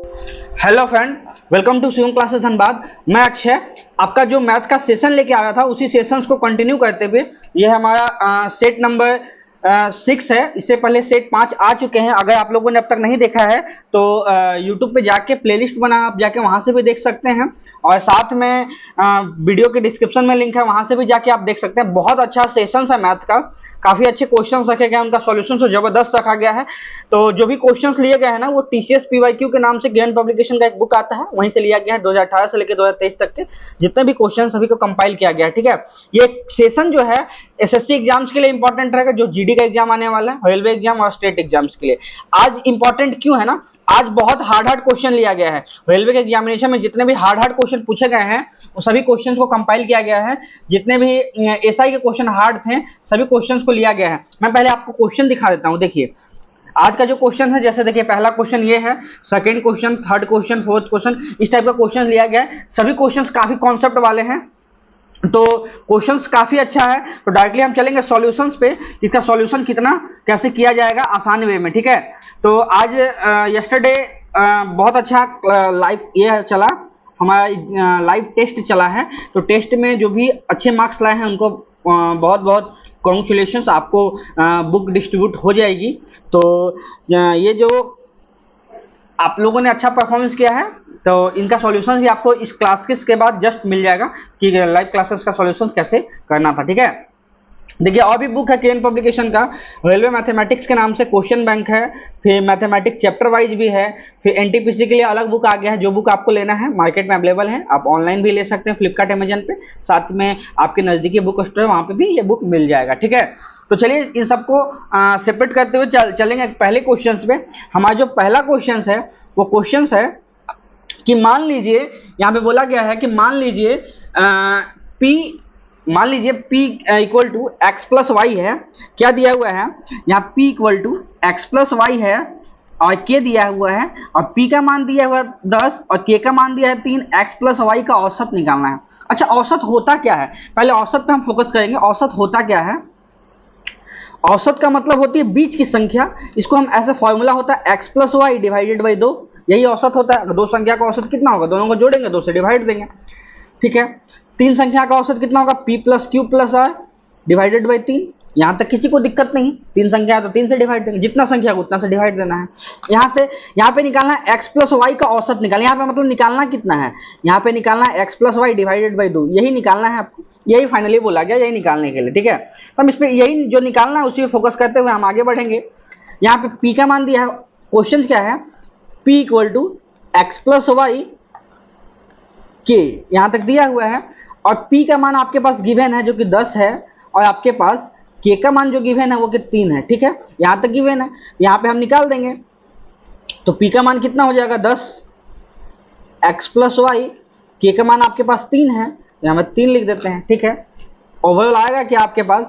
Hello friend, welcome to Shivam classes Dhanbad. मैं अक्षय आपका जो मैथ का सेशन लेके आया था उसी सेशंस को कंटिन्यू करते हुए ये हमारा सेट नंबर 6 है। इससे पहले सेट 5 आ चुके हैं। अगर आप लोगों ने अब तक नहीं देखा है तो यूट्यूब पे जाके प्लेलिस्ट बना, आप जाके वहां से भी देख सकते हैं और साथ में वीडियो के डिस्क्रिप्शन में लिंक है, वहां से भी जाके आप देख सकते हैं। बहुत अच्छा सेशन है मैथ का, काफी अच्छे क्वेश्चन रखे गए हैं, उनका सॉल्यूशन तो जबरदस्त रखा गया है। तो जो भी क्वेश्चंस लिए गए हैं ना वो टीसीएस पीवाईक्यू के नाम से ज्ञान पब्लिकेशन का एक बुक आता है, वहीं से लिया गया है। 2018 से लेकर 2023 तक के जितने भी क्वेश्चन सभी को कंपाइल किया गया है। ठीक है, ये सेशन जो है एसएससी एग्जाम्स के लिए इंपॉर्टेंट रहेगा, जो जीडी का एग्जाम आने वाला है, रेलवे एग्जाम और स्टेट एग्जाम्स के लिए। आज इंपॉर्टेंट क्यों है ना, आज बहुत हार्ड क्वेश्चन लिया गया है। रेलवे के एग्जामिनेशन में जितने भी हार्ड क्वेश्चन पूछे गए हैं वो सभी क्वेश्चंस को कंपाइल किया गया है। जितने भी एसआई के क्वेश्चन हार्ड थे सभी क्वेश्चंस को लिया गया है। मैं पहले आपको क्वेश्चन दिखा देता हूं। देखिए आज का जो क्वेश्चन है, जैसे देखिए पहला क्वेश्चन ये है, second question, third question, fourth question, इस टाइप का क्वेश्चन लिया गया है। सभी क्वेश्चंस काफी कॉन्सेप्ट वाले हैं, तो क्वेश्चंस काफी अच्छा है। तो डायरेक्टली हम चलेंगे सॉल्यूशंस पे, इसका सॉल्यूशन कितना कैसे किया जाएगा आसान वे में। ठीक है, तो आज यस्टरडे बहुत अच्छा लाइव ये चला, हमारा लाइव टेस्ट चला है। तो टेस्ट में जो भी अच्छे मार्क्स लाए हैं उनको बहुत बहुत कॉन्ग्रेचुलेशंस, आपको बुक डिस्ट्रीब्यूट हो जाएगी। तो ये जो आप लोगों ने अच्छा परफॉर्मेंस किया है तो इनका सॉल्यूशन भी आपको इस क्लासेस के बाद जस्ट मिल जाएगा कि लाइव क्लासेस का सॉल्यूशन कैसे करना था। ठीक है, देखिए और भी बुक है केएन पब्लिकेशन का, रेलवे मैथमेटिक्स के नाम से क्वेश्चन बैंक है, फिर मैथमेटिक्स चैप्टर वाइज भी है, फिर एनटीपीसी के लिए अलग बुक आ गया है। जो बुक आपको लेना है मार्केट में अवेलेबल है, आप ऑनलाइन भी ले सकते हैं फ्लिपकार्ट अमेजन पे, साथ में आपके नजदीकी बुक स्टोर वहां पे भी ये बुक मिल जाएगा। ठीक है, तो चलिए इन सबको सेपरेट करते हुए चलेंगे पहले क्वेश्चन पे। हमारा जो पहला क्वेश्चन है वो क्वेश्चन है कि मान लीजिए, यहाँ पे बोला गया है कि मान लीजिए P equal to x plus y है। क्या दिया हुआ है यहाँ, P equal to x plus y है और K दिया हुआ है, और P का मान दिया हुआ है 10 और K का मान दिया है 3। एक्स प्लस वाई का औसत निकालना है। अच्छा, औसत होता क्या है, पहले औसत पे हम फोकस करेंगे। औसत होता क्या है, औसत का मतलब होती है बीच की संख्या। इसको हम ऐसे फॉर्मूला होता है x plus y divided by 2, यही औसत होता है। दो संख्या का औसत कितना होगा, दोनों को जोड़ेंगे, 2 से डिवाइड देंगे। ठीक है, तीन संख्या का औसत कितना होगा, p plus q plus r divided by 3। यहां तक किसी को दिक्कत नहीं, तीन संख्या है तो 3 से डिवाइड देंगे, जितना संख्या को उतना से डिवाइड देना है। यहाँ पे निकालना है x प्लस वाई का औसत निकालना। यहाँ पे मतलब निकालना कितना है, यहाँ पे निकालना है x plus y divided by 2, यही निकालना है आपको, यही फाइनली बोला गया, यही निकालने के लिए। ठीक है, तो हम इस पे यही जो निकालना है उसी पे फोकस करते हुए हम आगे बढ़ेंगे। यहाँ पे p का मान दिया है, क्वेश्चन क्या है, p equal to x plus y के, यहां तक दिया हुआ है, और p का मान आपके पास गिवन है जो कि 10 है, और आपके पास k का मान जो गिवन है वो कि 3 है। ठीक है, यहां तक गिवन है, यहां पे हम निकाल देंगे। तो p का मान कितना हो जाएगा 10 x प्लस वाई, k का मान आपके पास 3 है, यहां में 3 लिख देते हैं। ठीक है, ओवरऑल आएगा क्या आपके पास,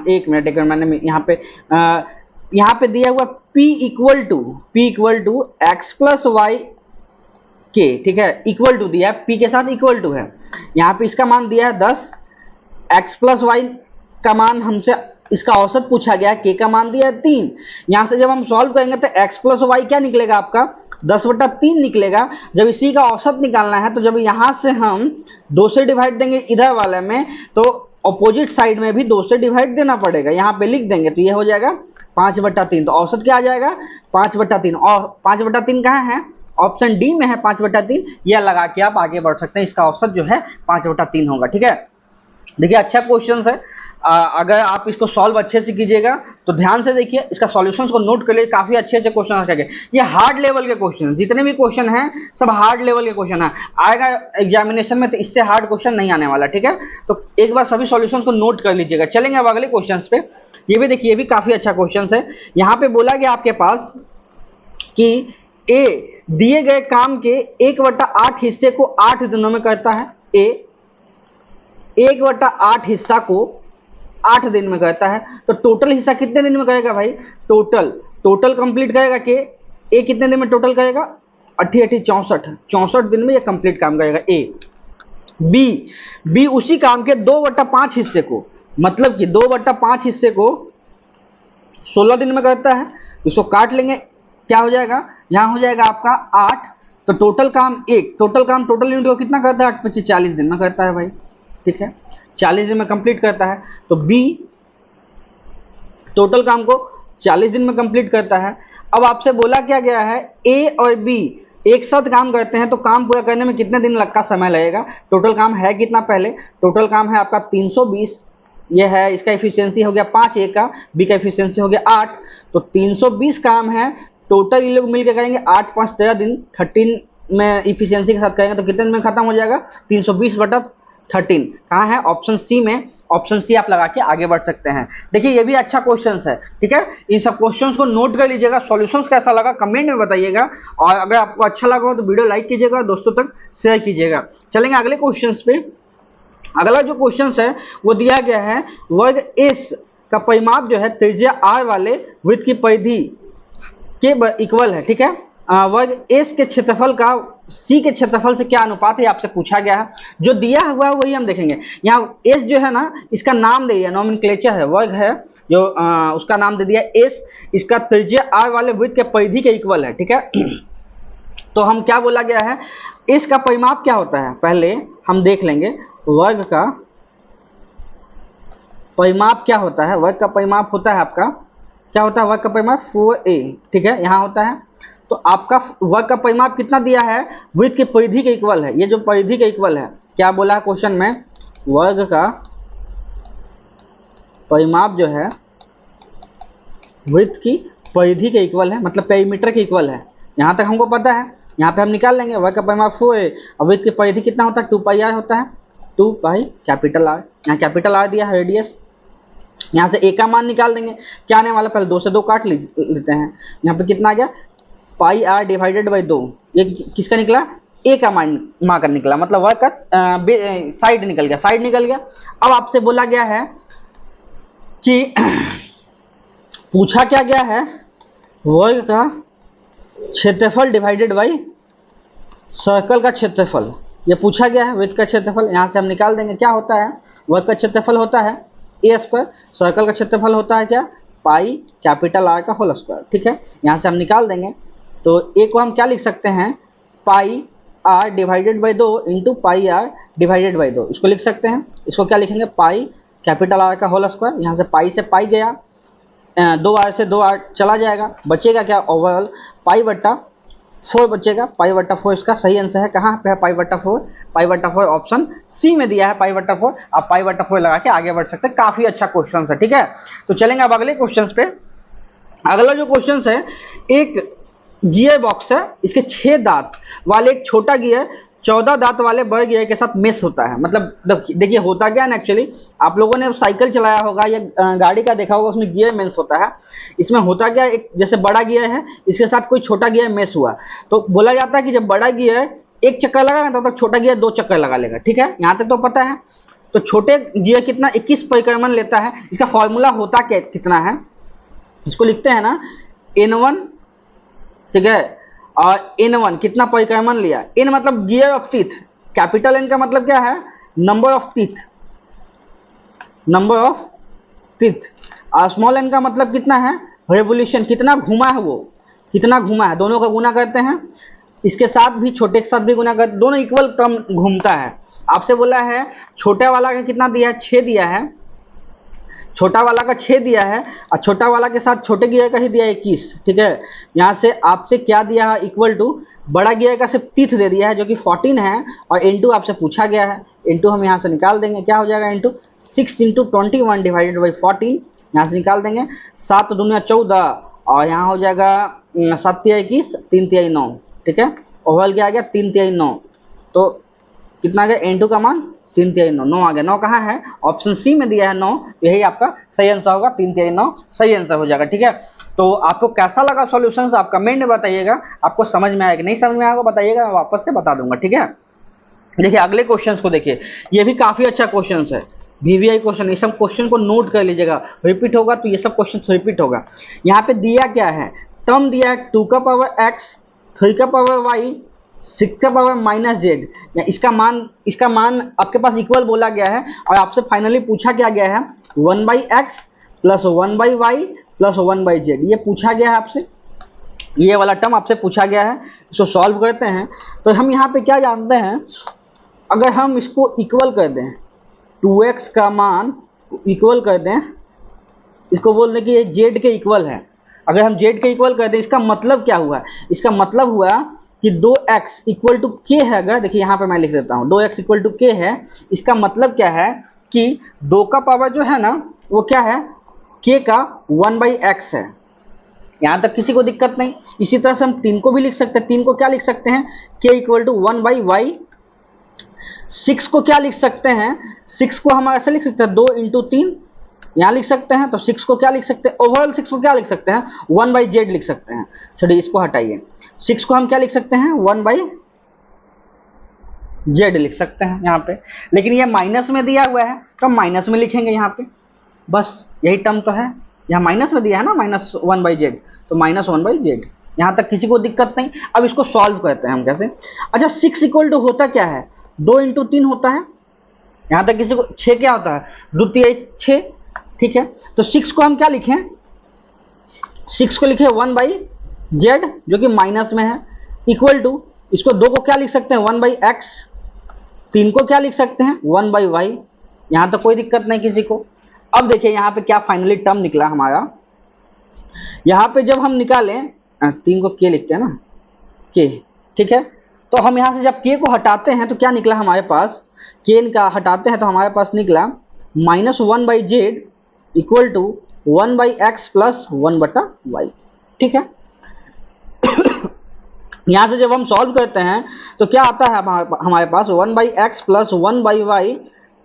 एक मिनट मैंने यहाँ पे दिया हुआ p equal to x plus y के। ठीक है, इक्वल टू दिया है, p के साथ इक्वल टू है। यहाँ पे इसका मान दिया है 10, x प्लस वाई का मान हमसे इसका औसत पूछा गया है, k का मान दिया है 3। यहाँ से जब हम सॉल्व करेंगे तो x प्लस वाई क्या निकलेगा आपका 10/3 निकलेगा। जब इसी का औसत निकालना है तो जब यहाँ से हम 2 से डिवाइड देंगे इधर वाले में, तो अपोजिट साइड में भी 2 से डिवाइड देना पड़ेगा। यहाँ पे लिख देंगे तो ये हो जाएगा 5/3। तो औसत क्या आ जाएगा 5/3, और 5/3 कहाँ है, ऑप्शन डी में है 5/3। यह लगा के आप आगे बढ़ सकते हैं, इसका औसत जो है 5/3 होगा। ठीक है, देखिए अच्छा क्वेश्चन है, अगर आप इसको सॉल्व अच्छे से कीजिएगा तो ध्यान से देखिए, इसका सॉल्यूशंस को नोट कर लिए, काफी अच्छे अच्छे क्वेश्चन रखेंगे। ये हार्ड लेवल के क्वेश्चन, जितने भी क्वेश्चन हैं सब हार्ड लेवल के क्वेश्चन है। आएगा एग्जामिनेशन में तो इससे हार्ड क्वेश्चन नहीं आने वाला। ठीक है, तो एक बार सभी सॉल्यूशंस को नोट कर लीजिएगा। चलेंगे अब अगले क्वेश्चन पे। ये भी देखिए, ये भी काफी अच्छा क्वेश्चन है। यहाँ पे बोला गया आपके पास कि ए दिए गए काम के 1/8 हिस्से को 8 दिनों में करता है। ए 1/8 हिस्सा को 8 दिन में करता है, तो टोटल हिस्सा कितने दिन में करेगा भाई, टोटल कंप्लीट करेगा कि ए कितने दिन में टोटल करेगा, 64 दिन में ये कंप्लीट काम करेगा ए। बी उसी काम के 2/5 हिस्से को, मतलब कि 2/5 हिस्से को 16 दिन में करता है। इसको काट लेंगे, क्या हो जाएगा, यहाँ हो जाएगा आपका 8, तो टोटल काम 1, टोटल यूनिट को कितना करता है, 8 25 40 दिन में करता है भाई, ठीक है, 40 दिन में कंप्लीट करता है। तो बी टोटल काम को 40 दिन में कंप्लीट करता है। अब आपसे बोला क्या गया है, ए और बी एक साथ काम करते हैं तो काम पूरा करने में कितने दिन का समय लगेगा। टोटल काम है कितना, पहले टोटल काम है आपका 320, ये है, इसका एफिशिएंसी हो गया 5 ए का, बी का एफिशिएंसी हो गया 8, तो 320 काम है टोटल, ये लोग मिलकर करेंगे 8 5 13 दिन, 13 में इफिशियंसी के साथ करेंगे तो कितने दिन में खत्म हो जाएगा, 320/13। कहाँ है, ऑप्शन सी में, ऑप्शन सी आप लगा के आगे बढ़ सकते हैं। देखिए ये भी अच्छा क्वेश्चन है, ठीक है, इन सब क्वेश्चंस को नोट कर लीजिएगा, सॉल्यूशंस कैसा लगा कमेंट में बताइएगा, और अगर आपको अच्छा लगा हो तो वीडियो लाइक कीजिएगा, दोस्तों तक शेयर कीजिएगा। चलेंगे अगले क्वेश्चन पे। अगला जो क्वेश्चन है वो दिया गया है, वर्ग एस का परिमाप जो है त्रिज्या आर वाले वृत्त की परिधि के इक्वल है, ठीक है, वर्ग एस के क्षेत्रफल का सी के क्षेत्रफल से क्या अनुपात है, आपसे पूछा गया है। जो दिया हुआ है वही हम देखेंगे। यहाँ एस जो है ना, इसका नाम दे दिया, नोमेनक्लेचर है, वर्ग है जो उसका नाम दे दिया एस, इसका त्रिज्या आर वाले वृत्त के परिधि के इक्वल है, ठीक है। तो हम क्या बोला गया है, एस का परिमाप क्या होता है, पहले हम देख लेंगे। वर्ग का परिमाप क्या होता है, वर्ग का परिमाप होता है आपका, क्या होता है वर्ग का परिमाप 4a, ठीक है, यहाँ होता है। तो आपका वर्ग का परिमाप कितना दिया है, वृत्त की परिधि के इक्वल है, ये जो परिधि के इक्वल है, क्या बोला है क्वेश्चन में, वर्ग का परिमाप जो है वृत्त की परिधि के इक्वल है, मतलब पेरीमीटर के इक्वल है। यहाँ तक हमको पता है, यहाँ पे हम निकाल लेंगे, वर्ग का परिमाप 4a और वृत्त की परिधि कितना होता है, 2πr होता है, 2 कैपिटल आर, यहाँ कैपिटल आर दिया है, रेडियस, यहाँ से ए का मान निकाल देंगे, क्या आने वाला, पहले 2 से 2 काट लेते हैं, यहाँ पे कितना आ गया, पाई आर डिवाइडेड बाई 2, ये किसका निकला, ए का मान का निकला, मतलब वर्ग का साइड निकल गया, साइड निकल गया। अब आपसे बोला गया है कि पूछा क्या गया है, वर्ग का क्षेत्रफल डिवाइडेड बाई सर्कल का क्षेत्रफल, ये पूछा गया है, वृत्त का क्षेत्रफल, यहाँ से हम निकाल देंगे, क्या होता है, वर्ग का क्षेत्रफल होता है ए स्क्वायर, सर्कल का क्षेत्रफल होता है क्या, पाई कैपिटल आर का होल स्क्वायर, ठीक है, यहाँ से हम निकाल देंगे। तो ए को हम क्या लिख सकते हैं, pi r divided by 2 into pi r divided by 2, इसको लिख सकते हैं। इसको क्या लिखेंगे, पाई कैपिटल आर का होल स्क्वायर, यहाँ से पाई से पाई गया, 2r से 2r चला जाएगा, बचेगा क्या, ओवरऑल π/4 बचेगा, π/4 इसका सही आंसर है। कहाँ पे है π/4, π/4 ऑप्शन सी में दिया है π/4, आप π/4 लगा के आगे बढ़ सकते हैं, काफी अच्छा क्वेश्चन है, ठीक है। तो चलेंगे अब अगले क्वेश्चन पे। अगला जो क्वेश्चन है, एक गियर बॉक्स है, इसके 6 दांत वाले एक छोटा गियर 14 दांत वाले बड़े गियर के साथ मिस होता है। मतलब देखिए होता क्या है ना, एक्चुअली आप लोगों ने साइकिल चलाया होगा या गाड़ी का देखा होगा, उसमें गियर मेस होता है। इसमें होता क्या, एक जैसे बड़ा गियर है, इसके साथ कोई छोटा गियर मेस हुआ, तो बोला जाता है कि जब बड़ा गियर एक चक्कर लगाएगा तब तक छोटा गियर 2 चक्कर लगा लेगा, ठीक है, यहाँ तक तो पता है। तो छोटे गियर कितना 21 परिक्रमण लेता है, इसका फॉर्मूला होता क्या कितना है, इसको लिखते हैं ना N1, ठीक है, और N1 कितना परिक्रमण लिया, N मतलब gear of teeth, capital N का मतलब क्या है, number of teeth, number of teeth, और स्मॉल n का मतलब कितना है, रेवोल्यूशन, कितना घुमा है वो, कितना घुमा है, दोनों का गुना करते हैं, इसके साथ भी छोटे के साथ भी गुना करते, दोनों इक्वल क्रम घूमता है। आपसे बोला है छोटे वाला का कितना दिया है, 6 दिया है, छोटा वाला का 6 दिया है, और छोटा वाला के साथ छोटे गियर का ही दिया है 21, ठीक है। यहाँ से आपसे क्या दिया है, इक्वल टू बड़ा गियर का सिर्फ टीथ दे दिया है जो कि 14 है, और इंटू आपसे पूछा गया है, इंटू हम यहाँ से निकाल देंगे, क्या हो जाएगा, इंटू 6 इंटू 21 डिवाइडेड बाई 14, यहाँ से निकाल देंगे, 7 दूनी 14, और यहाँ हो जाएगा 7 तिया 21, 3 तिया 9, ठीक है, ओवल क्या आ गया 3 तिया 9, तो कितना आ गया, इंटू का मान 3 तिया 9, 9 आ गया, 9 कहाँ है, ऑप्शन सी में दिया है 9, यही आपका सही आंसर होगा, 3 तिया 9 सही आंसर हो जाएगा, ठीक है। तो आपको कैसा लगा सॉल्यूशंस, आप कमेंट में बताइएगा, आपको समझ में आएगा, नहीं समझ में आएगा बताइएगा, मैं वापस से बता दूंगा, ठीक है। देखिए अगले क्वेश्चंस को देखिए, ये भी काफी अच्छा क्वेश्चन है, VVI क्वेश्चन, ये सब क्वेश्चन को नोट कर लीजिएगा, रिपीट होगा तो ये सब क्वेश्चन रिपीट होगा। यहाँ पे दिया क्या है, टर्म दिया है 2 का पावर x, 3 का पावर y, 6 का पावर माइनस जेड, इसका मान आपके पास इक्वल बोला गया है, और आपसे फाइनली पूछा क्या गया है 1/x plus 1/y plus 1/z, ये पूछा गया है आपसे। ये वाला टर्म आपसे पूछा गया है, इसको सॉल्व करते हैं। तो हम यहाँ पे क्या जानते हैं, अगर हम इसको इक्वल कर दें, 2x का मान इक्वल कर दें, इसको बोल दें कि ये z के इक्वल है। अगर हम z के इक्वल कर दें, इसका मतलब क्या हुआ, इसका मतलब हुआ कि 2x इक्वल टू k है। अगर देखिए यहाँ पे मैं लिख देता हूँ 2x इक्वल टू k है, इसका मतलब क्या है कि 2 का पावर जो है ना वो क्या है, k का 1/x है। यहाँ तक किसी को दिक्कत नहीं। इसी तरह से हम 3 को भी लिख सकते हैं। 3 को क्या लिख सकते हैं, k इक्वल टू 1/y। 6 को क्या लिख सकते हैं, 6 को हम ऐसे लिख सकते हैं 2 इंटू 3, यहाँ लिख सकते हैं। तो 6 को क्या लिख सकते हैं, ओवरऑल 6 को क्या लिख सकते हैं, 1/z लिख सकते हैं। चलिए इसको हटाइए, 6 को हम क्या लिख सकते हैं, 1/z लिख सकते हैं यहाँ पे। लेकिन ये माइनस में दिया हुआ है तो हम माइनस में लिखेंगे यहाँ पे, बस यही टर्म तो है। यहाँ माइनस में दिया है ना -1/z, तो -1/z। यहाँ तक किसी को दिक्कत नहीं। अब इसको सॉल्व करते हैं हम कैसे। अच्छा 6 इक्वल टू होता क्या है, 2 इंटू 3 होता है। यहाँ तक किसी को 6 क्या होता है, द्वितीय 6, ठीक है। तो 6 को हम क्या लिखें, 6 को लिखे 1/z जो कि माइनस में है, इक्वल टू इसको 2 को क्या लिख सकते हैं 1/x, 3 को क्या लिख सकते हैं 1/y। यहाँ तो कोई दिक्कत नहीं किसी को। अब देखिए यहाँ पे क्या फाइनली टर्म निकला हमारा। यहाँ पे जब हम निकालें 3 को k लिखते हैं ना, k, ठीक है। तो हम यहाँ से जब k को हटाते हैं तो क्या निकला हमारे पास, k का हटाते हैं तो हमारे पास निकला -1/z equal to 1/x plus 1/y, ठीक है। यहाँ से जब हम सॉल्व करते हैं तो क्या आता है हमारे पास 1/x plus 1/y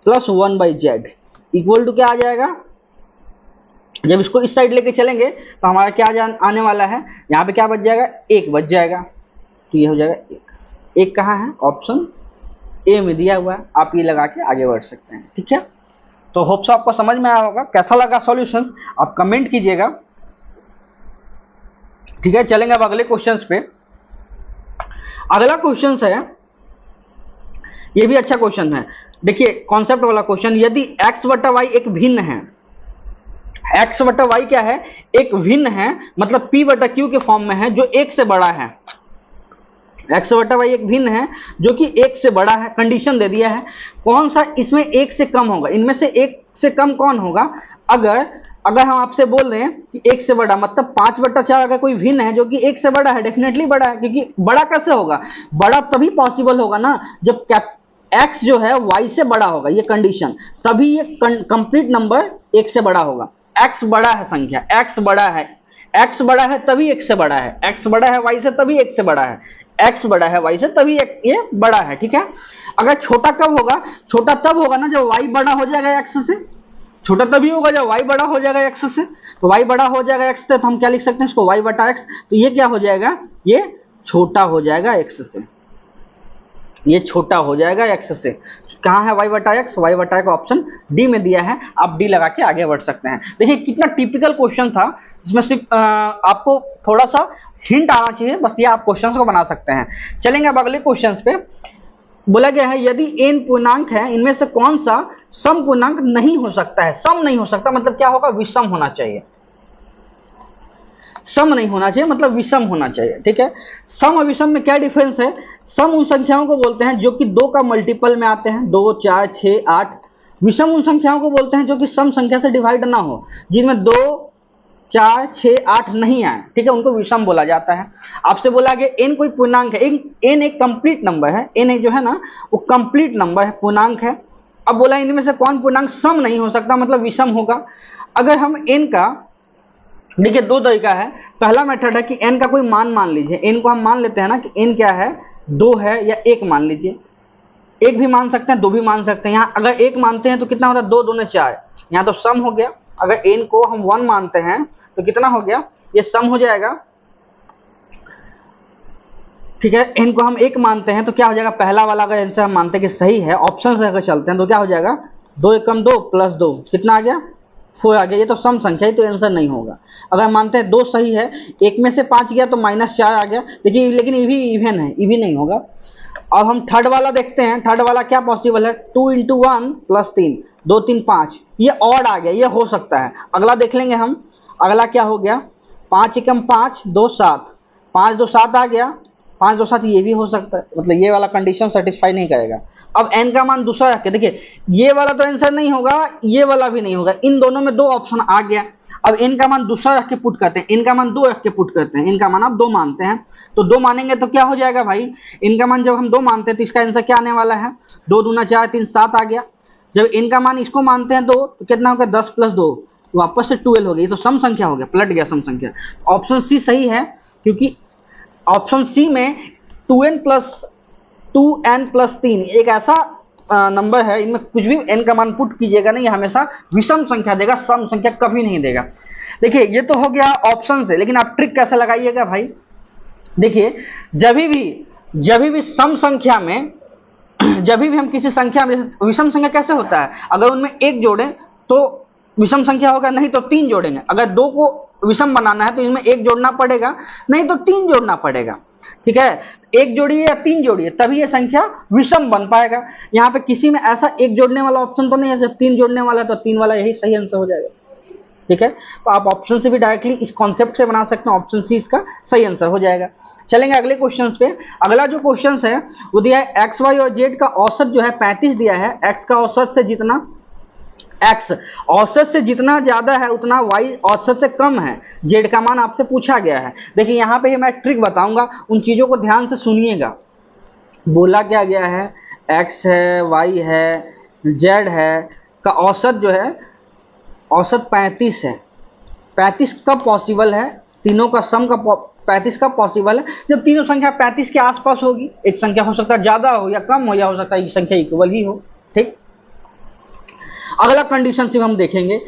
plus 1/z equal to क्या आ जाएगा। जब इसको इस साइड लेके चलेंगे तो हमारा क्या आने वाला है, यहाँ पे क्या बच जाएगा, 1 बच जाएगा। तो ये हो जाएगा 1 कहाँ है, ऑप्शन ए में दिया हुआ है। आप ये लगा के आगे बढ़ सकते हैं, ठीक है। तो होप्स आपको समझ में आया होगा। कैसा लगा सॉल्यूशन आप कमेंट कीजिएगा, ठीक है। चलेंगे अब अगले क्वेश्चंस पे। अगला क्वेश्चन है, ये भी अच्छा क्वेश्चन है। देखिए कॉन्सेप्ट वाला क्वेश्चन, यदि x बटा y एक भिन्न है, x बटा y क्या है, एक भिन्न है, मतलब p बटा q के फॉर्म में है जो 1 से बड़ा है। x बटा y एक भिन्न है जो कि 1 से बड़ा है, कंडीशन दे दिया है। कौन सा इसमें 1 से कम होगा, इनमें से 1 से कम कौन होगा। अगर हम आपसे बोल रहे हैं कि 1 से बड़ा, मतलब 5/4 अगर कोई भिन्न है जो कि 1 से बड़ा है, डेफिनेटली बड़ा है। क्योंकि बड़ा कैसे होगा, बड़ा तभी पॉसिबल होगा ना जब x जो है y से बड़ा होगा, ये कंडीशन, तभी ये कंप्लीट नंबर 1 से बड़ा होगा। x बड़ा है संख्या, x बड़ा है तभी 1 से बड़ा है, x बड़ा है y से तभी 1 से बड़ा है, x बड़ा है y से तभी ये बड़ा है, ठीक है। अगर छोटा कब होगा, छोटा तब होगा ना जब y बड़ा हो जाएगा x से, छोटा तभी होगा जब y बड़ा हो जाएगा x से। तो y बड़ा हो जाएगा x से, तो हम क्या लिख सकते हैं इसको y बटा x। तो ये क्या हो जाएगा, ये छोटा हो जाएगा x से, ये छोटा हो जाएगा x से। कहाँ है y बटा x, y बटा x ऑप्शन डी में दिया है। आप डी लगा के आगे बढ़ सकते हैं। देखिए कितना टिपिकल क्वेश्चन था, जिसमें सिर्फ आपको थोड़ा सा हिंट आना चाहिए, बस ये आप क्वेश्चन को बना सकते हैं। चलेंगे अब अगले क्वेश्चन पे। बोला गया है यदि n पूर्णांक है, इनमें से कौन सा सम पूर्णांक नहीं हो सकता है। सम नहीं हो सकता मतलब क्या होगा, विषम होना चाहिए। सम नहीं होना चाहिए मतलब विषम होना चाहिए, ठीक है। सम और विषम में क्या डिफरेंस है, सम उन संख्याओं को बोलते हैं जो कि 2 का मल्टीपल में आते हैं, 2, 4, 6, 8। विषम उन संख्याओं को बोलते हैं जो कि सम संख्या से डिवाइड ना हो, जिनमें 2, 4, 6, 8 नहीं आए, ठीक है, उनको विषम बोला जाता है। आपसे बोला गया n कोई पूर्णांक है, n एक कंप्लीट नंबर है, n जो है ना वो कंप्लीट नंबर है, पूर्णांक है। अब बोला इनमें से कौन पूर्णांक सम नहीं हो सकता मतलब विषम होगा। अगर हम n का, देखिए 2 तरीका है। पहला मेथड है कि n का कोई मान लीजिए, n को हम मान लेते हैं ना कि n क्या है, 2 है या 1 मान लीजिए। 1 भी मान सकते हैं, 2 भी मान सकते हैं। यहाँ अगर 1 मानते हैं तो कितना होता है, 2 दूने 4, यहाँ तो सम हो गया। अगर n को हम 1 मानते हैं तो कितना हो गया, ये सम हो जाएगा, ठीक है। n को हम 1 मानते हैं तो क्या हो जाएगा, पहला वाला अगर आंसर हम मानते हैं कि सही है, ऑप्शन से अगर चलते हैं तो क्या हो जाएगा, 2 एकम 2 प्लस 2 कितना आ गया, 4 आ गया। ये तो सम संख्या है तो आंसर नहीं होगा। अगर मानते हैं 2 सही है, 1 में से 5 गया तो -4 आ गया, लेकिन ये भी इवन है, ये भी नहीं होगा। अब हम थर्ड वाला देखते हैं। थर्ड वाला क्या पॉसिबल है, 2 × 1 + 3, 2, 3, 5, ये ऑड आ गया, ये हो सकता है। अगला देख लेंगे हम, अगला क्या हो गया, 5 एकम 5, 2, 7, 5 2 7 आ गया, 5 2 7 ये भी हो सकता है, मतलब ये वाला कंडीशन सेटिस्फाई नहीं करेगा। अब n का मान दूसरा रख के देखिए, ये वाला तो आंसर नहीं होगा, ये वाला भी नहीं होगा, इन दोनों में 2 ऑप्शन आ गया। अब n का मान दूसरा रख के पुट करते हैं, n का मान 2 रख के पुट करते हैं, n का मान आप 2 मानते हैं, तो 2 मानेंगे तो क्या हो जाएगा भाई, n का मान जब हम 2 मानते हैं तो इसका आंसर क्या आने वाला है, 2 दूना 4 3 7 आ गया। जब n का मान इसको मानते हैं 2 तो कितना होगा, 10 + 2 वापस से 12 हो गया, ये तो सम संख्या हो गया, पलट गया सम संख्या। ऑप्शन सी सही है, क्योंकि ऑप्शन सी में 2n + 3 एक ऐसा नंबर है, इनमें कुछ भी n का मान पुट कीजिएगा नहीं, हमेशा विषम संख्या देगा, सम संख्या कभी नहीं देगा। देखिए ये तो हो गया ऑप्शन से, लेकिन आप ट्रिक कैसे लगाइएगा भाई, देखिए जब भी सम संख्या में, जब भी हम किसी संख्या में, विषम संख्या कैसे होता है, अगर उनमें 1 जोड़ें तो विषम संख्या होगा, नहीं तो 3 जोड़ेंगे। अगर 2 को विषम बनाना है तो इसमें 1 जोड़ना पड़ेगा, नहीं तो 3 जोड़ना पड़ेगा, ठीक है। 1 जोड़िए या 3 जोड़िए, तभी ये संख्या विषम बन पाएगा। यहाँ पे किसी में ऐसा 1 जोड़ने वाला ऑप्शन तो नहीं है, सिर्फ 3 जोड़ने वाला, तो 3 वाला यही सही आंसर हो जाएगा, ठीक है। तो आप ऑप्शन से भी डायरेक्टली इस कॉन्सेप्ट से बना सकते हैं, ऑप्शन सी इसका सही आंसर हो जाएगा। चलेंगे अगले क्वेश्चन पे। अगला जो क्वेश्चन है वो दिया है एक्स वाई और जेड का औसत जो है 35 दिया है, एक्स का औसत से जितना, एक्स औसत से जितना ज्यादा है उतना वाई औसत से कम है, जेड का मान आपसे पूछा गया है। देखिए यहाँ पे मैं ट्रिक बताऊंगा, उन चीजों को ध्यान से सुनिएगा। बोला क्या गया है, एक्स है, वाई है, जेड है का औसत जो है, औसत 35 है। 35 कब पॉसिबल है, तीनों का सम का 35 कब पॉसिबल है, जब तीनों संख्या 35 के आसपास होगी। एक संख्या हो सकता है ज्यादा हो या कम हो, या हो सकता है एक संख्या इक्वल ही हो, ठीक। अगला कंडीशन से हम देखेंगे,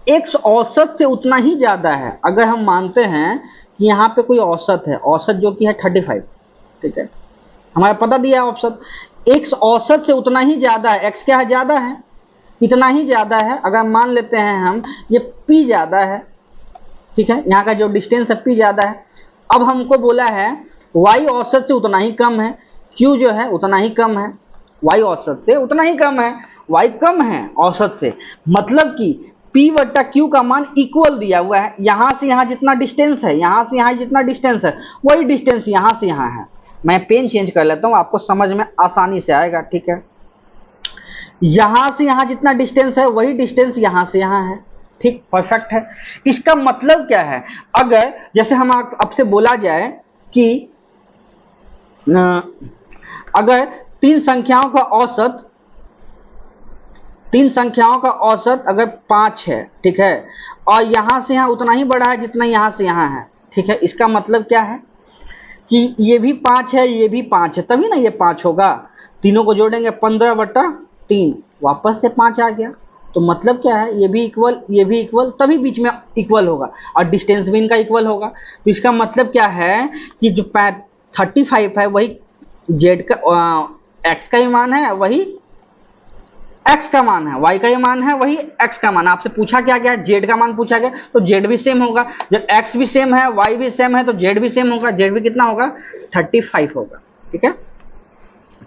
एक्स औसत से उतना ही ज्यादा है। अगर हम मानते हैं कि यहाँ पे कोई औसत है, औसत जो कि है 35, ठीक है, हमारा पता दिया है औसत, एक्स औसत से उतना ही ज्यादा है, एक्स क्या है, ज्यादा है, इतना ही ज्यादा है। अगर मान लेते हैं हम ये p ज्यादा है, ठीक है, यहाँ का जो डिस्टेंस है p ज्यादा है। अब हमको बोला है y औसत से उतना ही कम है, q जो है उतना ही कम है, y औसत से उतना ही कम है, y कम है औसत से, मतलब कि p बट्टा q का मान इक्वल दिया हुआ है। यहां से यहां जितना डिस्टेंस है, यहां से यहां जितना डिस्टेंस है, वही डिस्टेंस यहां से यहां है। मैं पेन चेंज कर लेता हूं, आपको समझ में आसानी से आएगा, ठीक है। यहां से यहां जितना डिस्टेंस है वही डिस्टेंस यहां से यहां है, ठीक, परफेक्ट है। इसका मतलब क्या है, अगर जैसे हम आपसे बोला जाए कि अगर तीन संख्याओं का औसत अगर 5 है, ठीक है, और यहां से यहां उतना ही बड़ा है जितना यहां से यहां है, ठीक है, इसका मतलब क्या है कि ये भी 5 है, ये भी 5 है, तभी ना ये 5 होगा। तीनों को जोड़ेंगे 15/3, वापस से 5 आ गया। तो मतलब क्या है, ये भी इक्वल, ये भी इक्वल, तभी बीच में इक्वल होगा, और डिस्टेंस भी इनका इक्वल होगा। तो इसका मतलब क्या है कि जो 35 है वही जेड का, एक्स का ही मान है, वही एक्स का मान है, वाई का ही मान है, वही एक्स का मान है। आपसे पूछा क्या गया, जेड का मान पूछा गया, तो जेड भी सेम होगा। जब एक्स भी सेम है, वाई भी सेम है, तो जेड भी सेम होगा। जेड भी कितना होगा, 35 होगा, ठीक है।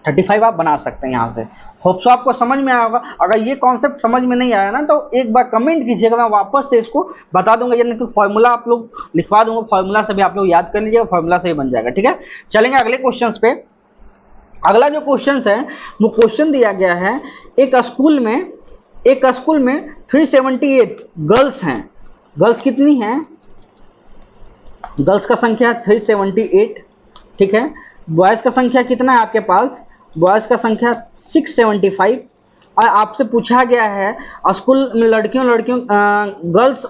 35 आप बना सकते हैं यहाँ से। होप सो आपको समझ में आया होगा। अगर ये कॉन्सेप्ट समझ में नहीं आया ना, तो एक बार कमेंट कीजिएगा, मैं वापस से इसको बता दूंगा, या नहीं तो फॉर्मूला आप लोग लिखवा दूंगा, फॉर्मूला से भी आप लोग याद कर लीजिएगा, फॉर्मूला से ही बन जाएगा, ठीक है। चलेंगे अगले क्वेश्चन पे। अगला जो क्वेश्चन है वो क्वेश्चन दिया गया है, एक स्कूल में 378 गर्ल्स हैं। गर्ल्स कितनी हैं, गर्ल्स का संख्या 378, ठीक है। बॉयज़ का संख्या कितना है आपके पास, बॉयज़ का संख्या 675। और आपसे पूछा गया है स्कूल में लड़कियों गर्ल्स,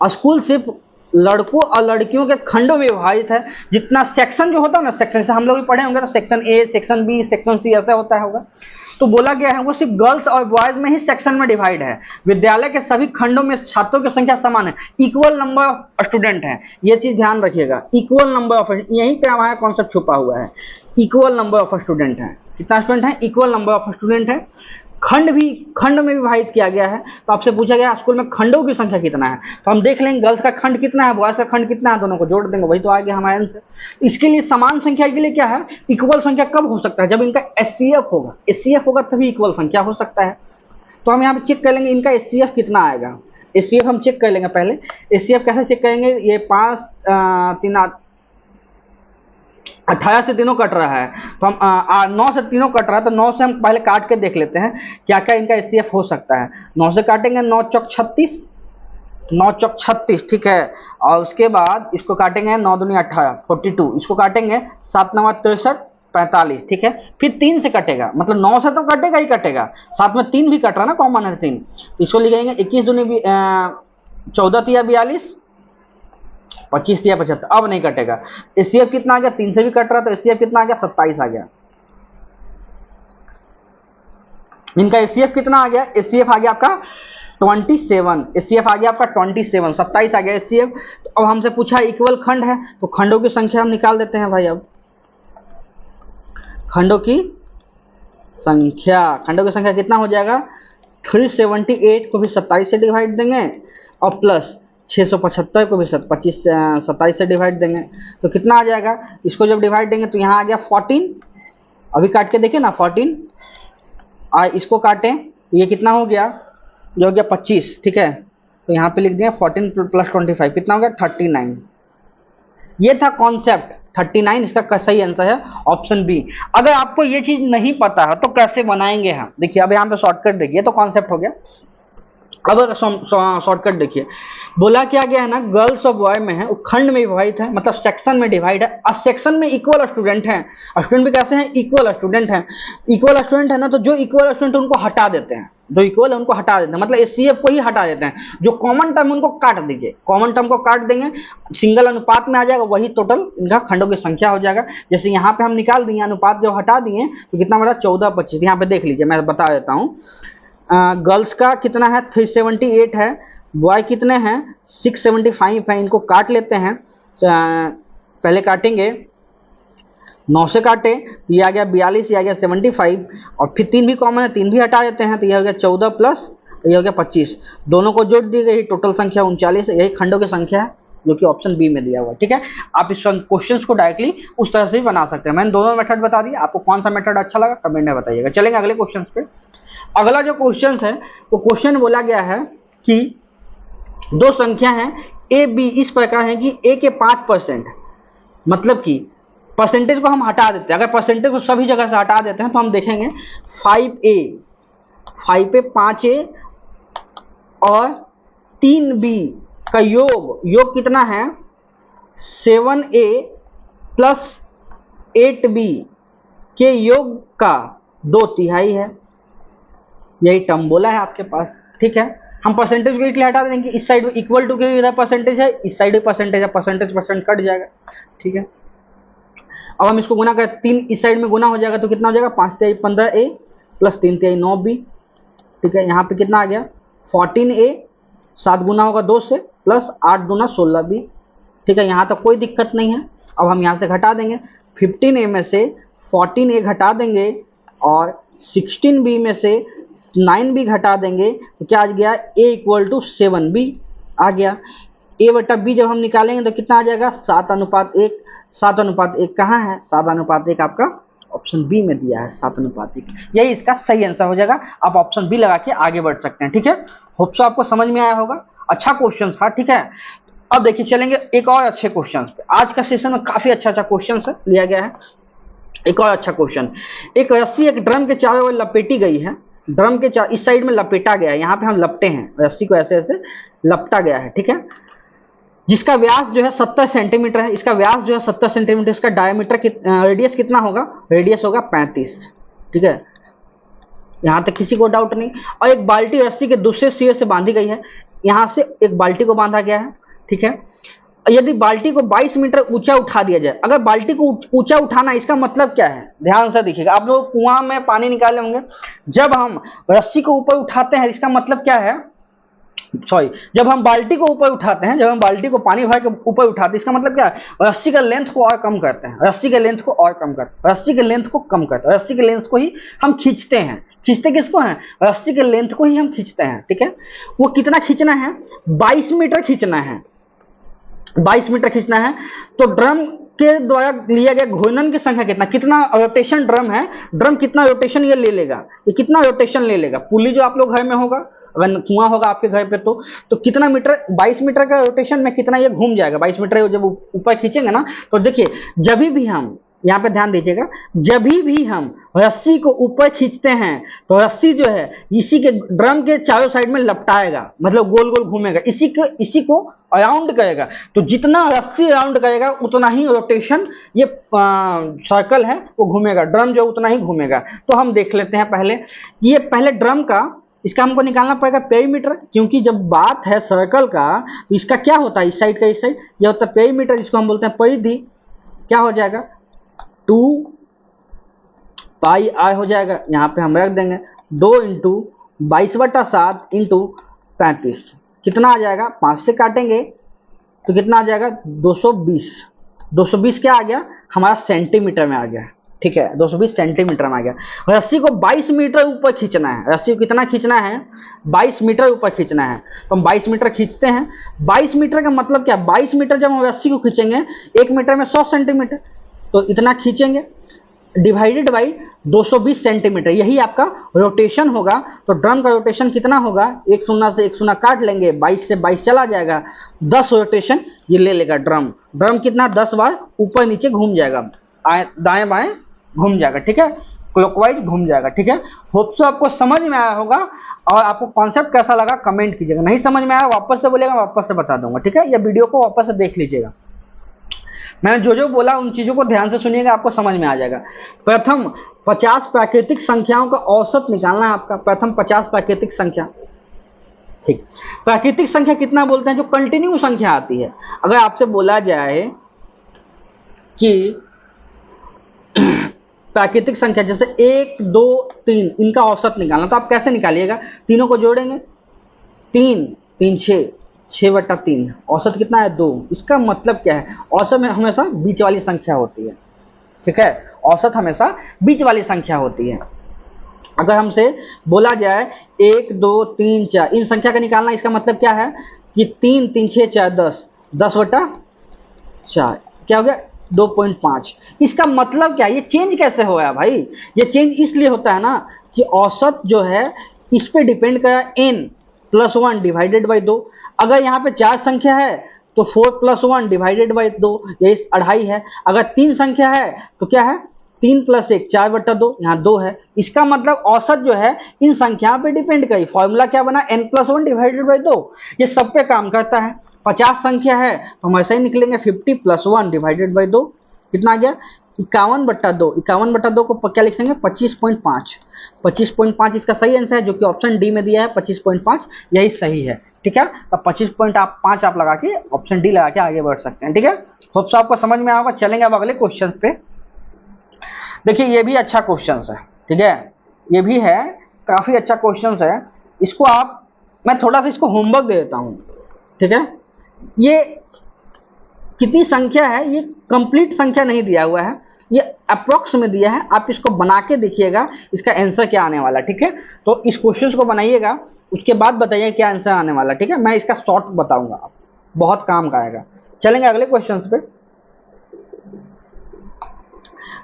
स्कूल सिर्फ लड़कों और लड़कियों के खंडों में विभाजित है। जितना सेक्शन जो होता है ना, सेक्शन से हम लोग भी पढ़े होंगे, तो section A, section B, section C ऐसा होता होगा। तो बोला गया है वो सिर्फ गर्ल्स और बॉयज में ही सेक्शन में डिवाइड है। विद्यालय के सभी खंडों में छात्रों की संख्या समान है, इक्वल नंबर ऑफ स्टूडेंट है। ये चीज ध्यान रखिएगा, इक्वल नंबर ऑफ, यहीं पे हमारा कॉन्सेप्ट छुपा हुआ है। इक्वल नंबर ऑफ स्टूडेंट है, कितना स्टूडेंट है, इक्वल नंबर ऑफ स्टूडेंट है। खंड में विभाजित किया गया है। तो आपसे पूछा गया स्कूल में खंडों की संख्या कितना है, तो हम देख लेंगे गर्ल्स का खंड कितना है, बॉयज का खंड कितना है, दोनों को जोड़ देंगे, वही तो आ गया हमारे आंसर। इसके लिए समान संख्या के लिए क्या है, इक्वल संख्या कब हो सकता है, जब इनका एचसीएफ होगा, एचसीएफ होगा तभी इक्वल संख्या हो सकता है। तो हम यहाँ पे चेक कर लेंगे इनका एचसीएफ कितना आएगा। एचसीएफ हम चेक कर लेंगे पहले। एचसीएफ कैसे चेक करेंगे, ये 5 3 18 से तीनों कट रहा है, तो हम 9 से तीनों कट रहा है, तो 9 से हम पहले काट के देख लेते हैं क्या क्या इनका एचसीएफ हो सकता है। 9 से काटेंगे 9 चौक 36, 9 चौक 36, ठीक है। और उसके बाद इसको काटेंगे 9 दूनी 18 42, इसको काटेंगे 7 9 63 45, ठीक है। फिर 3 से कटेगा, मतलब 9 से तो कटेगा ही कटेगा, साथ में 3 भी कट रहा है ना, कॉमन है 3, तो इसको लिखेंगे 21 दूनी 14 तिया 42, 25 तिया 75, अब नहीं कटेगा। एचसीएफ कितना आ गया, 3 से भी कट रहा, तो एचसीएफ कितना आ गया, 27 आ गया। इनका एचसीएफ कितना आ गया, एचसीएफ आ गया आपका 27, एचसीएफ आ गया आपका 27, 27 आ गया एचसीएफ। तो अब हमसे पूछा इक्वल खंड है, तो खंडों की संख्या हम निकाल देते हैं भाई। अब खंडों की संख्या कितना हो जाएगा, 378 को भी 27 से डिवाइड देंगे और प्लस 675 को भी 27 से डिवाइड देंगे, तो कितना आ जाएगा। इसको जब डिवाइड देंगे तो यहाँ आ गया 14, अभी काट के देखें ना 14, इसको काटें तो ये कितना हो गया, जो हो गया 25, ठीक है। तो यहाँ पे लिख दिया 14 प्लस 25 कितना हो गया 39। ये था कॉन्सेप्ट 39, इसका सही आंसर है ऑप्शन बी। अगर आपको ये चीज नहीं पता है तो कैसे बनाएंगे हम, देखिए अब यहाँ पे शॉर्टकट देखिए, तो कॉन्सेप्ट हो गया। अब अगर शॉर्टकट देखिए, बोला क्या गया है ना, गर्ल्स और बॉय में है, खंड में विभाजित है, मतलब सेक्शन में डिवाइड है, और सेक्शन में इक्वल स्टूडेंट हैं, स्टूडेंट भी कैसे हैं, इक्वल स्टूडेंट हैं। इक्वल स्टूडेंट है ना, तो जो इक्वल स्टूडेंट उनको हटा देते हैं, जो इक्वल है उनको हटा देते हैं, मतलब एचसीएफ को ही हटा देते हैं, जो कॉमन टर्म उनको काट दीजिए, कॉमन टर्म को काट देंगे, सिंगल अनुपात में आ जाएगा, वही टोटल इनका खंडों की संख्या हो जाएगा। जैसे यहाँ पे हम निकाल दिए अनुपात, जब हटा दिए तो कितना बड़ा 14 25, यहाँ पे देख लीजिए, मैं बता देता हूँ। गर्ल्स का कितना है 378 है, बॉय कितने हैं 675 है, इनको काट लेते हैं। पहले काटेंगे 9 से काटे, ये आ गया 42, ये आ गया 75, और फिर 3 भी कॉमन है, 3 भी हटा देते हैं, तो ये हो गया 14 प्लस ये हो गया 25, दोनों को जोड़ दी गई, टोटल संख्या 39, यही खंडों की संख्या है जो कि ऑप्शन बी में दिया हुआ है, ठीक है। आप इस क्वेश्चन को डायरेक्टली उस तरह से भी बना सकते हैं। मैंने दोनों मेथड बता दिया, आपको कौन सा मेथड अच्छा लगा कमेंट में बताइएगा। चलेंगे अगले क्वेश्चन पे। अगला जो क्वेश्चन है वो क्वेश्चन बोला गया है कि दो संख्या है ए बी इस प्रकार है कि ए के 5%, मतलब कि परसेंटेज को हम हटा देते हैं, अगर परसेंटेज को सभी जगह से हटा देते हैं तो हम देखेंगे 5 पे 5a और 3b का योग कितना है 7a प्लस 8b के योग का 2/3 है, यही टर्म बोला है आपके पास, ठीक है। हम परसेंटेज को इसलिए हटा देंगे, इस साइड में इक्वल टू के इधर परसेंटेज है, इस साइड में परसेंटेज है, परसेंटेज कट जाएगा, ठीक है। अब हम इसको गुना करें, 3 इस साइड में गुना हो जाएगा तो कितना हो जाएगा 5 तिहाई 15a प्लस 3 तिहाई 9b, ठीक है। यहाँ पे कितना आ गया 14a, 7 गुना होगा 2 से, प्लस 8 दूना 16b, ठीक है। यहाँ तक कोई दिक्कत नहीं है। अब हम यहाँ से घटा देंगे, 15a में से 14a घटा देंगे और 16b में से 9b घटा देंगे, तो क्या आ गया a इक्वल टू 7b आ गया। a बटा b जब हम निकालेंगे तो कितना आ जाएगा 7:1, 7:1 कहाँ है, 7:1 आपका ऑप्शन बी में दिया है, 7:1, यही इसका सही आंसर हो जाएगा। आप ऑप्शन बी लगा के आगे बढ़ सकते हैं, ठीक है। होप सो आपको समझ में आया होगा, अच्छा क्वेश्चन था, ठीक है। अब देखिए चलेंगे एक और अच्छे क्वेश्चन पे। आज का सेशन में काफी अच्छा क्वेश्चन लिया गया है। एक और अच्छा क्वेश्चन, एक रस्सी एक ड्रम के चारों ओर लपेटी गई है, ड्रम के इस साइड में लपेटा गया है, यहाँ पे हम लपटे हैं, रस्सी को ऐसे ऐसे लपटा गया है, ठीक है। जिसका व्यास जो है 70 सेंटीमीटर है, इसका व्यास जो है 70 सेंटीमीटर, इसका डायमीटर रेडियस कितना होगा, रेडियस होगा 35, ठीक है। यहाँ तक किसी को डाउट नहीं। और एक बाल्टी रस्सी के दूसरे सिरे से बांधी गई है, यहाँ से एक बाल्टी को बांधा गया है, ठीक है। यदि बाल्टी को 22 मीटर ऊंचा उठा दिया जाए, अगर बाल्टी को ऊंचा उठाना, इसका मतलब क्या है, ध्यान से देखिएगा। आप लोग कुआं में पानी निकाले होंगे, जब हम रस्सी को ऊपर उठाते हैं इसका मतलब क्या है, सॉरी, जब हम बाल्टी को ऊपर उठाते हैं, जब हम बाल्टी को पानी भर के ऊपर उठाते हैं, इसका मतलब क्या है, रस्सी का लेंथ को और कम करते हैं, रस्सी के लेंथ को और कम करते हैं, रस्सी के लेंथ को कम करते हैं, रस्सी के लेंथ को ही हम खींचते हैं। खींचते किसको हैं, रस्सी के लेंथ को ही हम खींचते हैं, ठीक है। वो कितना खींचना है, 22 मीटर खींचना है, 22 मीटर खींचना है। तो ड्रम के द्वारा लिया गया घूर्णन की संख्या कितना रोटेशन ड्रम है, ड्रम कितना रोटेशन ये ले लेगा, ये कितना रोटेशन ले लेगा। पुली जो आप लोग घर में होगा, अगर कुआं होगा आपके घर पे, तो कितना मीटर, 22 मीटर का रोटेशन में कितना ये घूम जाएगा, 22 मीटर जब ऊपर खींचेंगे ना, तो देखिए जब भी हम यहाँ पे ध्यान दीजिएगा, जब भी हम रस्सी को ऊपर खींचते हैं तो रस्सी जो है इसी के ड्रम के चारों साइड में लपटाएगा, मतलब गोल गोल घूमेगा, इसी को अराउंड करेगा। तो जितना रस्सी अराउंड करेगा उतना ही रोटेशन ये सर्कल है वो घूमेगा, ड्रम जो उतना ही घूमेगा। तो हम देख लेते हैं पहले, ये पहले ड्रम का इसका हमको निकालना पड़ेगा पेरीमीटर, क्योंकि जब बात है सर्कल का तो इसका क्या होता है, इस साइड का इस साइड, यह होता है पेरीमीटर, इसको हम बोलते हैं परिधि। क्या हो जाएगा 2 पाई आर हो जाएगा, यहाँ पे हम रख देंगे 2 इंटू 22/7 इंटू 35, कितना आ जाएगा, 5 से काटेंगे तो कितना आ जाएगा 220। 220 क्या आ गया हमारा सेंटीमीटर में आ गया, ठीक है, 220 सेंटीमीटर में आ गया। रस्सी को 22 मीटर ऊपर खींचना है, रस्सी को कितना खींचना है 22 मीटर ऊपर खींचना है, तो हम 22 मीटर खींचते हैं। 22 मीटर का मतलब क्या, 22 मीटर जब हम रस्सी को खींचेंगे 1 मीटर में 100 सेंटीमीटर, तो इतना खींचेंगे डिवाइडेड बाई 220 सेंटीमीटर, यही आपका रोटेशन होगा। तो ड्रम का रोटेशन कितना होगा, एक शून्य से एक शून्य काट लेंगे, 22 से 22 चला जाएगा, 10 रोटेशन ये ले लेगा ड्रम। ड्रम कितना 10 बार ऊपर नीचे घूम जाएगा, दाएं बाएं घूम जाएगा, ठीक है, क्लॉकवाइज घूम जाएगा, ठीक है। होप सो आपको समझ में आया होगा, और आपको कॉन्सेप्ट कैसा लगा कमेंट कीजिएगा, नहीं समझ में आया वापस से बोलिएगा, वापस से बता दूंगा, ठीक है, या वीडियो को वापस से देख लीजिएगा। मैंने जो जो बोला उन चीजों को ध्यान से सुनिएगा, आपको समझ में आ जाएगा। प्रथम 50 प्राकृतिक संख्याओं का औसत निकालना है आपका, प्रथम 50 प्राकृतिक संख्या, ठीक। प्राकृतिक संख्या कितना बोलते हैं, जो कंटिन्यू संख्या आती है। अगर आपसे बोला जाए कि प्राकृतिक संख्या जैसे 1 2 3 इनका औसत निकालना, तो आप कैसे निकालिएगा, तीनों को जोड़ेंगे, 3 3 6 6/3, औसत कितना है 2। इसका मतलब क्या है, औसत में हमेशा बीच वाली संख्या होती है, ठीक है, औसत हमेशा बीच वाली संख्या होती है। अगर हमसे बोला जाए 1 2 3 4 इन संख्या का निकालना, इसका मतलब क्या है कि 3 3 6 4 10, 10/4 क्या हो गया 2.5। इसका मतलब क्या, ये चेंज कैसे हो गया भाई, ये चेंज इसलिए होता है ना कि औसत जो है इस पे डिपेंड करा n+1 डिवाइडेड बाई 2। अगर यहाँ पे 4 संख्या है तो 4+1 डिवाइडेड बाई 2, यही 2.5 है। अगर 3 संख्या है तो क्या है 3 + 1 4/2, यहाँ 2 है। इसका मतलब औसत जो है इन संख्याओं पे डिपेंड करी। फॉर्मूला क्या बना, n+1 डिवाइडेड बाई 2, ये सब पे काम करता है। 50 संख्या है तो हम ऐसा ही निकलेंगे 50 + 1 डिवाइडेड बाई 2, कितना आ गया 51/2। 51/2 को क्या लिखेंगे 25.5। 25.5 इसका सही आंसर है, जो कि ऑप्शन डी में दिया है 25.5, यही सही है, ठीक है। तो 25.5 आप लगा के ऑप्शन डी लगा के आगे बढ़ सकते हैं, ठीक है। होप सो आपको समझ में आएगा। चलेंगे अब अगले क्वेश्चन पे। देखिए ये भी अच्छा क्वेश्चन है, ठीक है, ये भी है काफी अच्छा क्वेश्चन है। इसको मैं थोड़ा सा इसको होमवर्क दे देता हूँ, ठीक है। ये कितनी संख्या है, ये कंप्लीट संख्या नहीं दिया हुआ है, ये अप्रोक्स में दिया है। आप इसको बना के देखिएगा इसका आंसर क्या आने वाला, ठीक है। तो इस क्वेश्चन को बनाइएगा, उसके बाद बताइए क्या आंसर आने वाला, ठीक है। मैं इसका शॉर्ट बताऊंगा, आप बहुत काम का आएगा। चलेंगे अगले क्वेश्चन पे।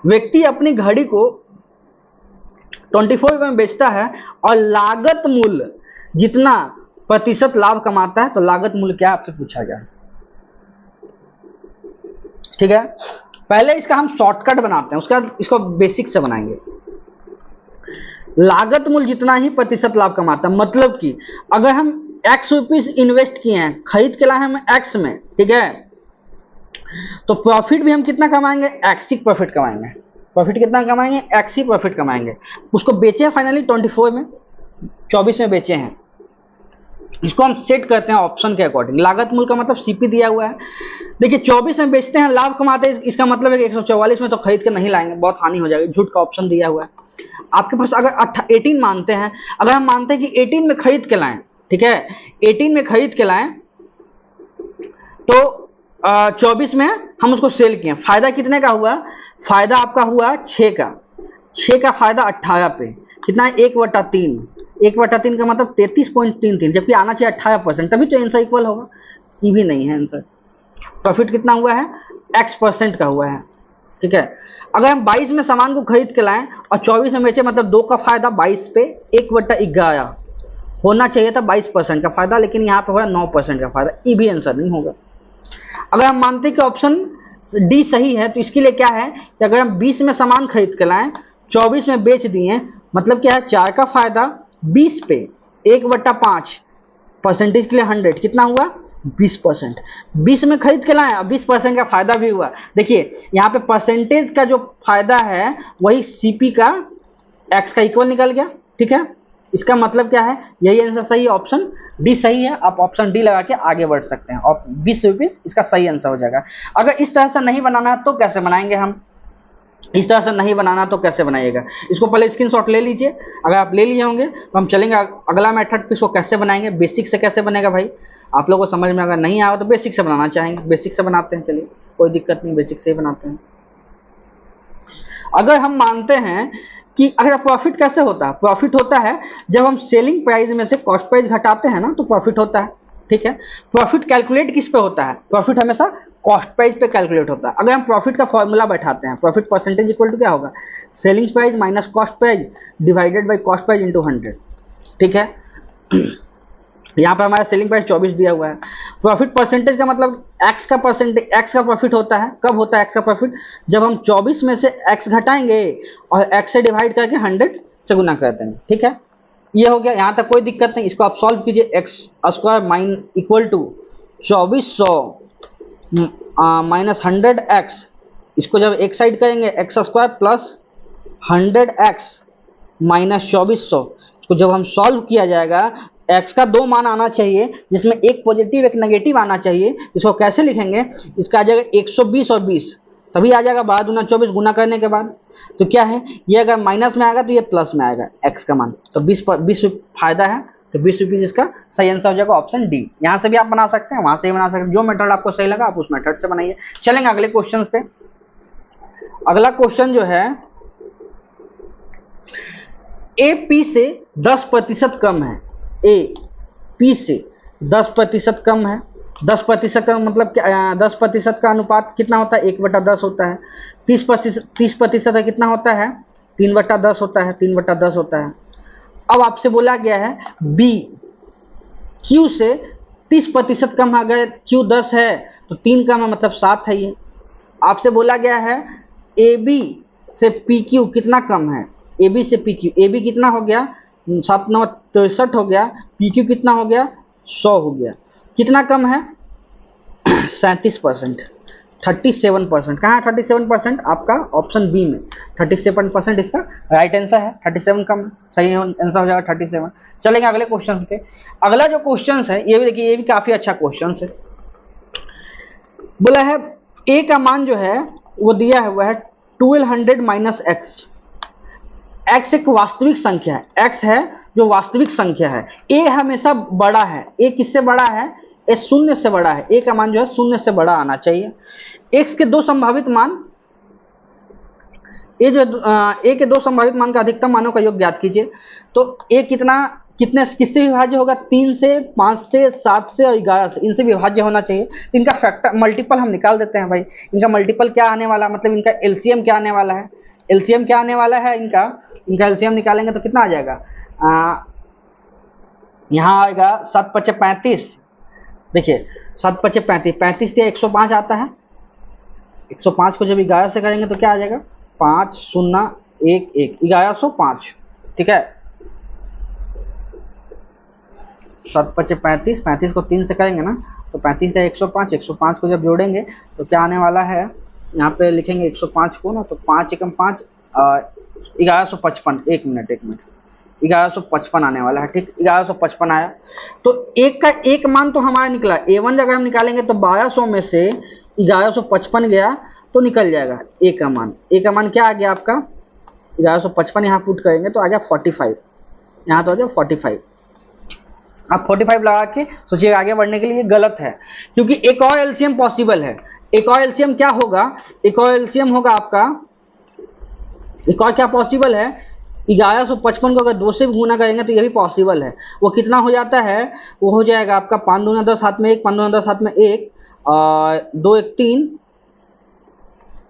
व्यक्ति अपनी घड़ी को 24 में बेचता है और लागत मूल्य जितना प्रतिशत लाभ कमाता है, तो लागत मूल्य क्या आपसे पूछा गया, ठीक है। पहले इसका हम शॉर्टकट बनाते हैं, उसके बाद इसको बेसिक से बनाएंगे। लागत मूल्य जितना ही प्रतिशत लाभ कमाता है, मतलब कि अगर हम x रुपीस इन्वेस्ट किए हैं, खरीद के लाए हम x में, ठीक है, तो प्रॉफिट भी हम कितना कमाएंगे, x ही प्रॉफिट कमाएंगे। प्रॉफिट कितना कमाएंगे, x ही प्रॉफिट कमाएंगे। उसको बेचे हैं फाइनली 24 में, 24 में बेचे हैं। इसको हम सेट करते हैं ऑप्शन के अकॉर्डिंग। लागत मूल्य का मतलब सीपी दिया हुआ है। देखिए 24 में बेचते हैं, लाभ कमाते हैं, इसका मतलब है कि 144 में तो खरीद के नहीं लाएंगे, बहुत हानि हो जाएगी, झूठ का ऑप्शन दिया हुआ है। आपके पास अगर 18 मानते हैं, अगर हम मानते हैं कि 18 में खरीद के लाएं, ठीक है, 18 में खरीद के लाएं तो 24 में हम उसको सेल किए, फायदा कितने का हुआ, फायदा आपका हुआ 6 का, 6 का फायदा 18 पे, कितना है 1/3, 1/3 का मतलब 33.33, जबकि आना चाहिए 18%, तभी तो आंसर इक्वल होगा। ये भी नहीं है आंसर। प्रॉफिट कितना हुआ है, x% का हुआ है, ठीक है। अगर हम 22 में सामान को खरीद के लाएं और 24 में बेचे, मतलब 2 का फायदा 22 पे 1/11, होना चाहिए था 22% का फायदा, लेकिन यहाँ पे हुआ 9% का फायदा, ये भी आंसर नहीं होगा। अगर हम मानते हैं कि ऑप्शन डी सही है, तो इसके लिए क्या है कि अगर हम 20 में सामान खरीद के लाएं, 24 में बेच दिए, मतलब क्या है 4 का फायदा 20 पे 1/5 परसेंटेज के लिए 100 कितना हुआ 20%। 20 में खरीद के लाए, 20% का फायदा भी हुआ। देखिए यहाँ पे परसेंटेज का जो फायदा है वही सीपी का एक्स का इक्वल निकल गया। ठीक है, इसका मतलब क्या है, यही आंसर सही है, ऑप्शन डी सही है। आप ऑप्शन डी लगा के आगे बढ़ सकते हैं और 20 रुपीज इसका सही आंसर हो जाएगा। अगर इस तरह से नहीं बनाना तो कैसे बनाएंगे हम, इस तरह से नहीं बनाना तो कैसे बनाइएगा, इसको पहले स्क्रीनशॉट ले लीजिए। अगर आप ले लिए होंगे तो हम चलेंगे अगला मेथड पे, इसको कैसे बनाएंगे, बेसिक से कैसे बनेगा भाई, आप लोगों को समझ में अगर नहीं आया तो बेसिक से बनाना चाहेंगे, बेसिक से बनाते हैं, चलिए कोई दिक्कत नहीं, बेसिक से ही बनाते हैं। अगर हम मानते हैं कि अगर प्रॉफिट कैसे होता है, प्रॉफिट होता है जब हम सेलिंग प्राइस में से कॉस्ट प्राइस घटाते हैं ना, तो प्रॉफिट होता है। ठीक है, प्रॉफिट कैलकुलेट किस पे होता है, प्रॉफिट हमेशा कॉस्ट प्राइस पे कैलकुलेट होता है। अगर हम प्रॉफिट का फॉर्मूला बैठाते हैं, प्रॉफिट परसेंटेज इक्वल टू क्या होगा, selling price minus cost price divided by cost price into 100। ठीक है, यहाँ पर हमारा सेलिंग प्राइस 24 दिया हुआ है। प्रॉफिट परसेंटेज का मतलब एक्स का परसेंटेज, एक्स का प्रॉफिट होता है, कब होता है एक्स का प्रॉफिट, जब हम 24 में से एक्स घटाएंगे और एक्स से डिवाइड करके 100 से गुना कर देंगे। ठीक है, ये हो गया, यहाँ तक कोई दिक्कत नहीं। इसको आप सॉल्व कीजिए, x square minus equal to 2400 minus 100x, इसको जब एक साइड करेंगे x square plus 100x minus 2400, इसको जब हम सॉल्व किया जाएगा, x का दो मान आना चाहिए जिसमें एक पॉजिटिव एक नेगेटिव आना चाहिए। इसको कैसे लिखेंगे, इसका आ जाएगा 120 और 20, तभी आ जाएगा 12 दूना 24 गुना करने के बाद। तो क्या है, ये अगर माइनस में आएगा तो ये प्लस में आएगा x का मान, तो 20 फायदा है, तो 20 रुपीज इसका सही आंसर हो जाएगा ऑप्शन डी। यहाँ से भी आप बना सकते हैं, वहां से भी बना सकते हैं, जो मेथड आपको सही लगा आप उस मेथड से बनाइए। चलेंगे अगले क्वेश्चन पे। अगला क्वेश्चन जो है, ए पी से 10% कम है, ए पी से 10% कम है। 10% का मतलब क्या, 10% का अनुपात कितना होता है, 1/10 होता है। 30% है कितना होता है, 3/10 होता है, 3/10 होता है। अब आपसे बोला गया है बी क्यू से 30% कम है, अगर क्यू 10 है तो 3 कम है मतलब 7 है ये। आपसे बोला गया है ए बी से पी क्यू कितना कम है, ए बी से पी क्यू, ए बी कितना हो गया 7 9 63 हो गया, पी क्यू कितना हो गया 100 हो गया, कितना कम है 37%, 37%। कहाँ है 37%, आपका ऑप्शन बी में 37% इसका राइट आंसर है। 37 कम सही आंसर हो जाएगा 37। चलेंगे अगले क्वेश्चन पे। अगला जो क्वेश्चन है ये भी देखिए, ये भी काफी अच्छा क्वेश्चन है। बोला है ए का मान जो है वो दिया हुआ है 1200 माइनस एक्स। एक्स एक वास्तविक संख्या है, एक्स है जो वास्तविक संख्या है। ए हमेशा बड़ा है, ए किससे बड़ा है, ए शून्य से बड़ा है। ए का मान जो है शून्य से बड़ा आना चाहिए। एक्स के दो संभावित मान, ए जो ए के दो संभावित मान का अधिकतम मानों का योग ज्ञात कीजिए। तो ए किससे विभाज्य होगा, 3 से, 5 से, 7 से और 11 से, इनसे विभाज्य होना चाहिए। इनका फैक्टर मल्टीपल हम निकाल देते हैं भाई। इनका मल्टीपल क्या आने वाला, मतलब इनका एलसीएम क्या आने वाला है, एलसीएम क्या आने वाला है इनका एलसीएम निकालेंगे तो कितना आ जाएगा, यहाँ आएगा 7 5 35। देखिए 7 5 35, 35 से 105 आता है। 105 को जब 11 से करेंगे तो क्या आ जाएगा 5 0 1 1, 1105। ठीक है, 7 5 35, 35 को 3 से करेंगे ना तो 35 से 105, 105 को जब जोड़ेंगे तो क्या आने वाला है, यहाँ पे लिखेंगे 105 को ना तो 5 एकम 5 1155। एक मिनट 1155 आने वाला है। ठीक, 1155 आया। तो एक का एक मान तो हमारा निकला, A1 अगर हम निकालेंगे तो 1200 में से 1155 गया तो निकल जाएगा ए का मान। ए का मान क्या आ गया आपका 1155, यहाँ पुट करेंगे तो आ गया 45, यहाँ तो आ गया 45। आप 45 लगा के सोचिए आगे बढ़ने के लिए गलत है, क्योंकि एक और एलसीएम पॉसिबल है। एक और एलसीएम क्या होगा, एक और एलसीएम होगा आपका, एक और क्या पॉसिबल है, 1155 को अगर 2 से गुना करेंगे तो ये भी पॉसिबल है। वो कितना हो जाता है, वो हो जाएगा आपका 5 दूना 10 हाथ में 1, 5 दूना 10 हाथ में 1 और 2 1 3,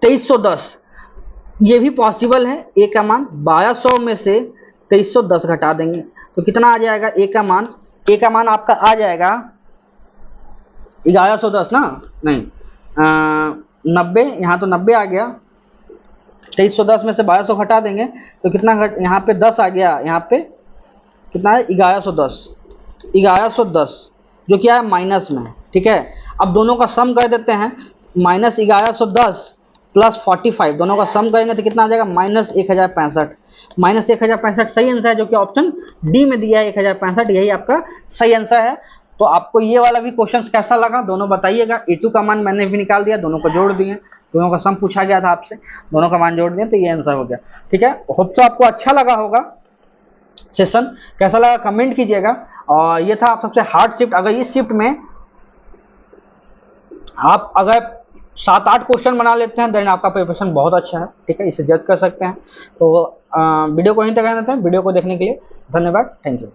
2310। ये भी पॉसिबल है। ए का मान 1200 में से 2310 घटा देंगे तो कितना आ जाएगा ए का मान, ए का मान आपका आ जाएगा 1110 ना, नहीं 90, यहाँ तो 90 आ गया, 2310 में से 1200 घटा देंगे तो कितना यहाँ पे 10 आ गया, यहाँ पे कितना है 1110, 1110 जो क्या है माइनस में, ठीक है। अब दोनों का सम कर देते हैं, माइनस 1110 प्लस 45 दोनों का सम करेंगे तो कितना आ जाएगा माइनस 1065, माइनस 1065 सही आंसर है, जो कि ऑप्शन डी में दिया है 1065, यही आपका सही आंसर है। तो आपको ये वाला भी क्वेश्चन कैसा लगा दोनों बताइएगा। A2 का मान मैंने भी निकाल दिया, दोनों को जोड़ दिए, दोनों का सम पूछा गया था आपसे, दोनों का मान जोड़ दिए तो ये आंसर हो गया, ठीक है। होप सो आपको अच्छा लगा होगा सेशन, कैसा लगा कमेंट कीजिएगा। और ये था आप सबसे हार्ड शिफ्ट, अगर इस शिफ्ट में आप अगर 7-8 क्वेश्चन बना लेते हैं देन आपका प्रिपरेशन बहुत अच्छा है, ठीक है, इसे जज कर सकते हैं। तो वीडियो को यहीं तक रहने देते हैं, वीडियो को देखने के लिए धन्यवाद, थैंक यू।